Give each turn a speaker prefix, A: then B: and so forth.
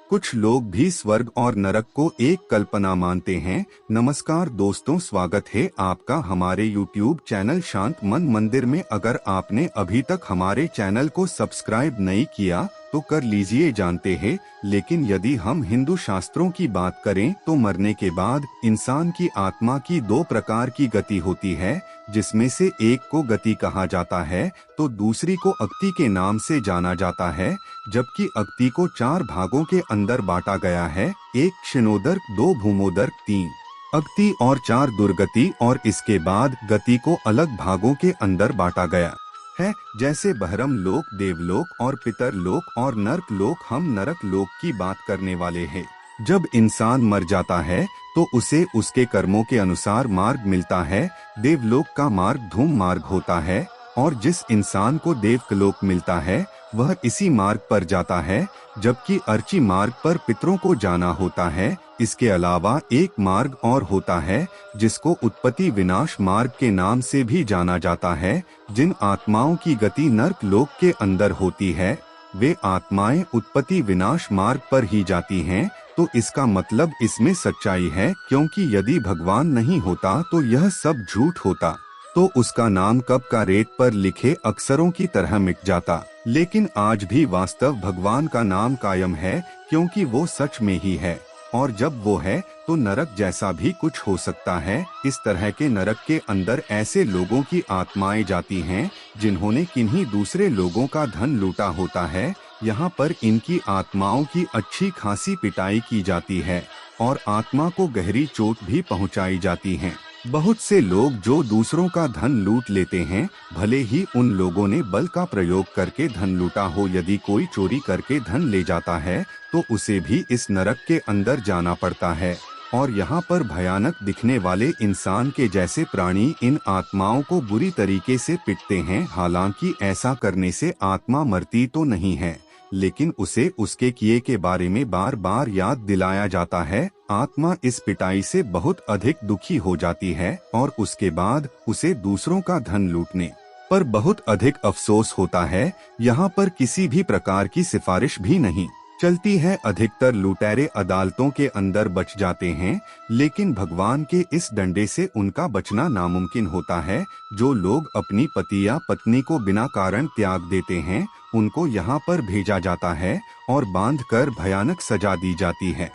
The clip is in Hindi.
A: कुछ लोग भी स्वर्ग और नरक को एक कल्पना मानते हैं। नमस्कार दोस्तों, स्वागत है आपका हमारे YouTube चैनल शांत मन मंदिर में। अगर आपने अभी तक हमारे चैनल को सब्सक्राइब नहीं किया तो कर लीजिए। जानते हैं, लेकिन यदि हम हिंदू शास्त्रों की बात करें तो मरने के बाद इंसान की आत्मा की दो प्रकार की गति होती है, जिसमें से एक को गति कहा जाता है तो दूसरी को अक्ति के नाम से जाना जाता है। जबकि अक्ति को चार भागों के अंदर बांटा गया है, एक क्षीणोदर्क, दो भूमोदर्क, तीन अक्ति और चार दुर्गति। और इसके बाद गति को अलग भागों के अंदर बांटा गया है, जैसे बहरम लोक, देवलोक और पितर लोक और नरक लोक। हम नरक लोक की बात करने वाले हैं। जब इंसान मर जाता है तो उसे उसके कर्मों के अनुसार मार्ग मिलता है। देवलोक का मार्ग धूम मार्ग होता है और जिस इंसान को देवलोक मिलता है वह इसी मार्ग पर जाता है, जबकि अर्ची मार्ग पर पितरों को जाना होता है। इसके अलावा एक मार्ग और होता है जिसको उत्पत्ति विनाश मार्ग के नाम से भी जाना जाता है। जिन आत्माओं की गति नरक लोक के अंदर होती है वे आत्माएं उत्पत्ति विनाश मार्ग पर ही जाती हैं। तो इसका मतलब इसमें सच्चाई है, क्योंकि यदि भगवान नहीं होता तो यह सब झूठ होता, तो उसका नाम कब का रेत पर लिखे अक्षरों की तरह मिट जाता। लेकिन आज भी वास्तव भगवान का नाम कायम है, क्योंकि वो सच में ही है। और जब वो है तो नरक जैसा भी कुछ हो सकता है। इस तरह के नरक के अंदर ऐसे लोगों की आत्माएं जाती हैं जिन्होंने किन्हीं दूसरे लोगों का धन लूटा होता है। यहाँ पर इनकी आत्माओं की अच्छी खासी पिटाई की जाती है और आत्मा को गहरी चोट भी पहुँचाई जाती है। बहुत से लोग जो दूसरों का धन लूट लेते हैं, भले ही उन लोगों ने बल का प्रयोग करके धन लूटा हो, यदि कोई चोरी करके धन ले जाता है तो उसे भी इस नरक के अंदर जाना पड़ता है। और यहाँ पर भयानक दिखने वाले इंसान के जैसे प्राणी इन आत्माओं को बुरी तरीके से पिटते हैं। हालांकि ऐसा करने से आत्मा मरती तो नहीं है, लेकिन उसे उसके किए के बारे में बार बार याद दिलाया जाता है। आत्मा इस पिटाई से बहुत अधिक दुखी हो जाती है और उसके बाद उसे दूसरों का धन लूटने पर बहुत अधिक अफसोस होता है। यहाँ पर किसी भी प्रकार की सिफारिश भी नहीं चलती है। अधिकतर लुटेरे अदालतों के अंदर बच जाते हैं, लेकिन भगवान के इस डंडे से उनका बचना नामुमकिन होता है। जो लोग अपनी पति या पत्नी को बिना कारण त्याग देते हैं, उनको यहाँ पर भेजा जाता है और बांधकर भयानक सजा दी जाती है।